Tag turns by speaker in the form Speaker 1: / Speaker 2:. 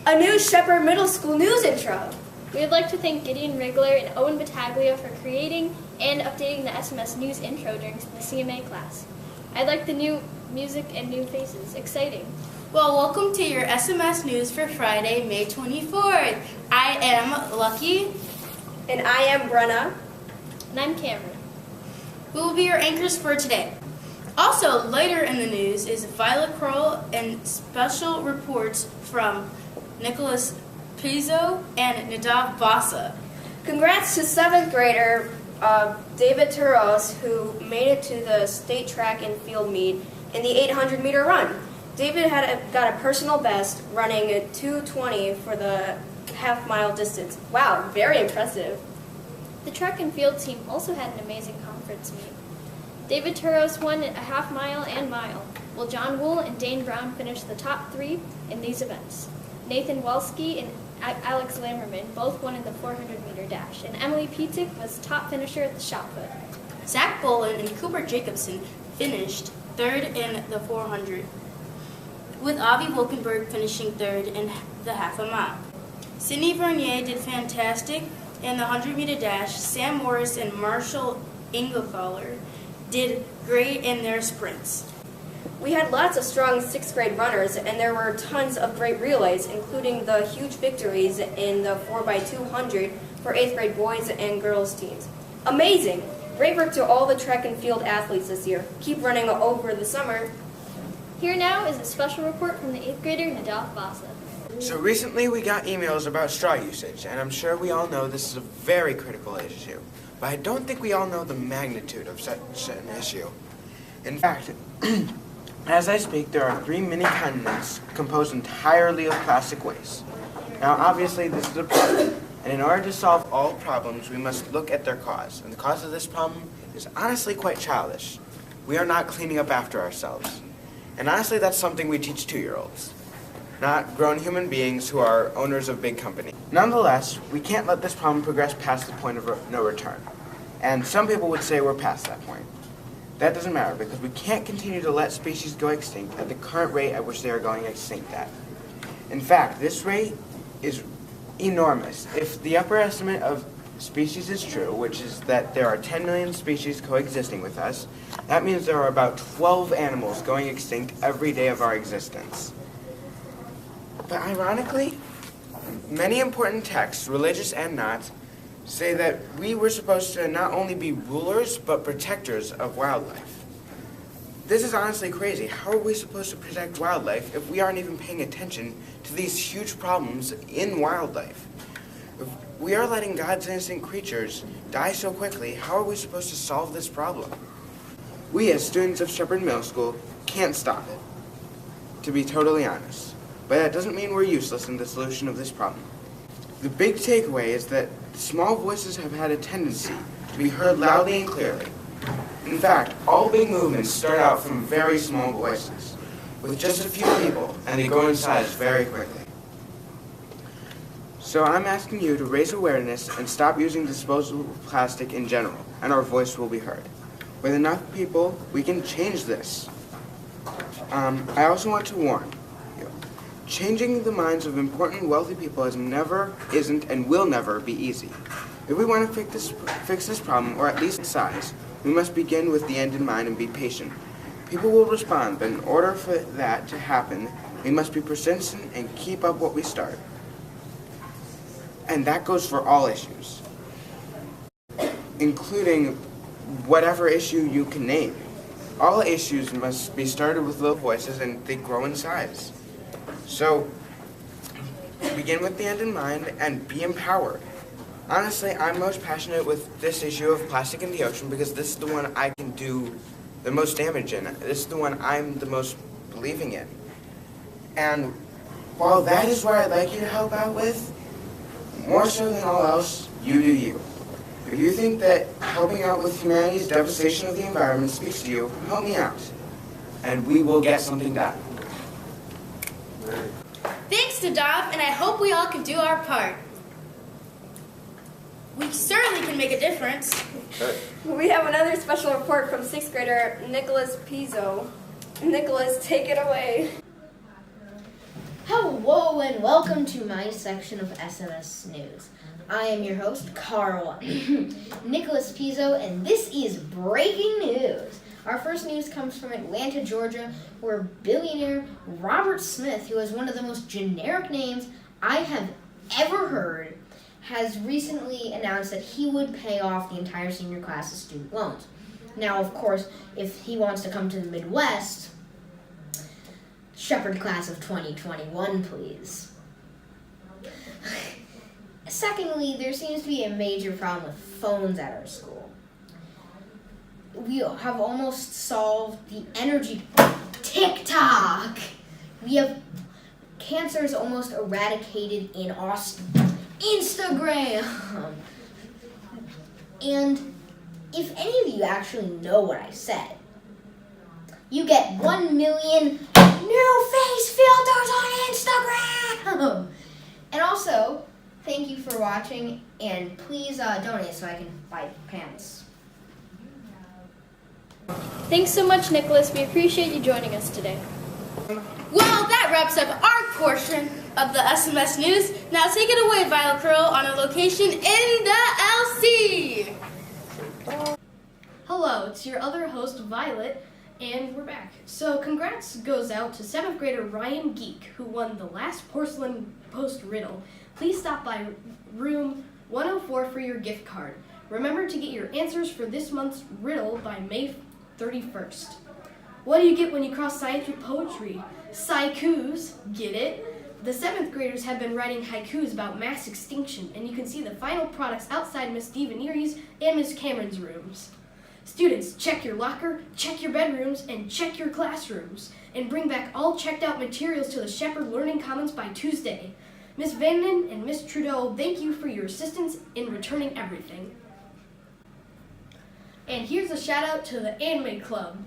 Speaker 1: A new Shepherd Middle School news intro.
Speaker 2: We would like to thank Gideon Rigler and Owen Battaglia for creating and updating the SMS News intro during the CMA class. I like the new music and new faces. Exciting.
Speaker 3: Well, welcome to your SMS News for Friday, May 24th. I am Lucky.
Speaker 1: And I am Brenna.
Speaker 2: And I'm Cameron.
Speaker 3: Who will be your anchors for today? Also, later in the news is Violet Kroll and special reports from Nicholas Pizzo and Nadav Bassa.
Speaker 1: Congrats to 7th grader David Turos, who made it to the state track and field meet in the 800-meter run. David got a personal best, running a 2:20 for the half-mile distance. Wow, very impressive.
Speaker 2: The track and field team also had an amazing conference meet. David Turos won a half mile and mile, while John Wool and Dane Brown finished the top 3 in these events. Nathan Welski and Alex Lammerman both won in the 400-meter dash, and Emily Pietik was top finisher at the shot put.
Speaker 3: Zach Bolin and Cooper Jacobson finished 3rd in the 400, with Avi Wolkenberg finishing 3rd in the half a mile. Sydney Vernier did fantastic in the 100-meter dash. Sam Morris and Marshall Ingelthaler did great in their sprints.
Speaker 1: We had lots of strong 6th grade runners, and there were tons of great relays, including the huge victories in the 4x200 for 8th grade boys and girls teams. Amazing! Great work to all the track and field athletes this year. Keep running over the summer.
Speaker 2: Here now is a special report from the 8th grader Nadav Bassa.
Speaker 4: So recently we got emails about straw usage, and I'm sure we all know this is a very critical issue, but I don't think we all know the magnitude of such an issue. In fact, as I speak, there are 3 mini continents composed entirely of plastic waste. Now obviously this is a problem, and in order to solve all problems we must look at their cause, and the cause of this problem is honestly quite childish. We are not cleaning up after ourselves. And honestly, that's something we teach 2-year-olds, not grown human beings who are owners of big companies. Nonetheless, we can't let this problem progress past the point of no return. And some people would say we're past that point. That doesn't matter, because we can't continue to let species go extinct at the current rate at which they are going extinct at. In fact, this rate is enormous. If the upper estimate of species is true, which is that there are 10 million species coexisting with us, that means there are about 12 animals going extinct every day of our existence. But ironically, many important texts, religious and not, say that we were supposed to not only be rulers, but protectors of wildlife. This is honestly crazy. How are we supposed to protect wildlife if we aren't even paying attention to these huge problems in wildlife? If we are letting God's innocent creatures die so quickly, how are we supposed to solve this problem? We as students of Shepherd Middle School can't stop it, to be totally honest. But that doesn't mean we're useless in the solution of this problem. The big takeaway is that small voices have had a tendency to be heard loudly and clearly. In fact, all big movements start out from very small voices, with just a few people, and they grow in size very quickly. So I'm asking you to raise awareness and stop using disposable plastic in general, and our voice will be heard. With enough people, we can change this. I also want to warn you, changing the minds of important wealthy people isn't, and will never be easy. If we want to fix this problem, or at least its size, we must begin with the end in mind and be patient. People will respond, but in order for that to happen, we must be persistent and keep up what we start. And that goes for all issues, including whatever issue you can name. All issues must be started with little voices, and they grow in size. So, begin with the end in mind and be empowered. Honestly, I'm most passionate with this issue of plastic in the ocean because this is the one I can do the most damage in. This is the one I'm the most believing in. And while that is what I'd like you to help out with, more so than all else, you do you. If you think that helping out with humanity's devastation of the environment speaks to you, help me out. And we will get something done.
Speaker 3: Thanks, Nadav, and I hope we all can do our part. We certainly can make a difference.
Speaker 1: We have another special report from 6th grader Nicholas Pizzo. Nicholas, take it away.
Speaker 3: How
Speaker 5: Hello and welcome to my section of SMS News. I am your host, Carl Nicholas Pizzo, and this is breaking news. Our first news comes from Atlanta, Georgia, where billionaire Robert Smith, who has one of the most generic names I have ever heard, has recently announced that he would pay off the entire senior class's student loans. Now, of course, if he wants to come to the Midwest, Shepherd class of 2021, please. Secondly, there seems to be a major problem with phones at our school. We have almost solved the energy TikTok. We have cancer is almost eradicated in Austin. Instagram. And if any of you actually know what I said, you get 1 million new face filters on Instagram. And also, thank you for watching, and please donate so I can buy pants.
Speaker 2: Thanks so much, Nicholas. We appreciate you joining us today.
Speaker 3: Well, that wraps up our portion of the SMS News. Now take it away, Violet Curl, on a location in the LC.
Speaker 6: Hello, it's your other host, Violet, and we're back. So congrats goes out to 7th grader Ryan Geek, who won the last Porcelain Post riddle. Please stop by room 104 for your gift card. Remember to get your answers for this month's riddle by May 31st. What do you get when you cross science with poetry? Haikus, get it? The 7th graders have been writing haikus about mass extinction, and you can see the final products outside Miss Devaneri's and Miss Cameron's rooms. Students, check your locker, check your bedrooms, and check your classrooms, and bring back all checked out materials to the Shepherd Learning Commons by Tuesday. Miss Vanden and Miss Trudeau, thank you for your assistance in returning everything. And here's a shout out to the Anime Club.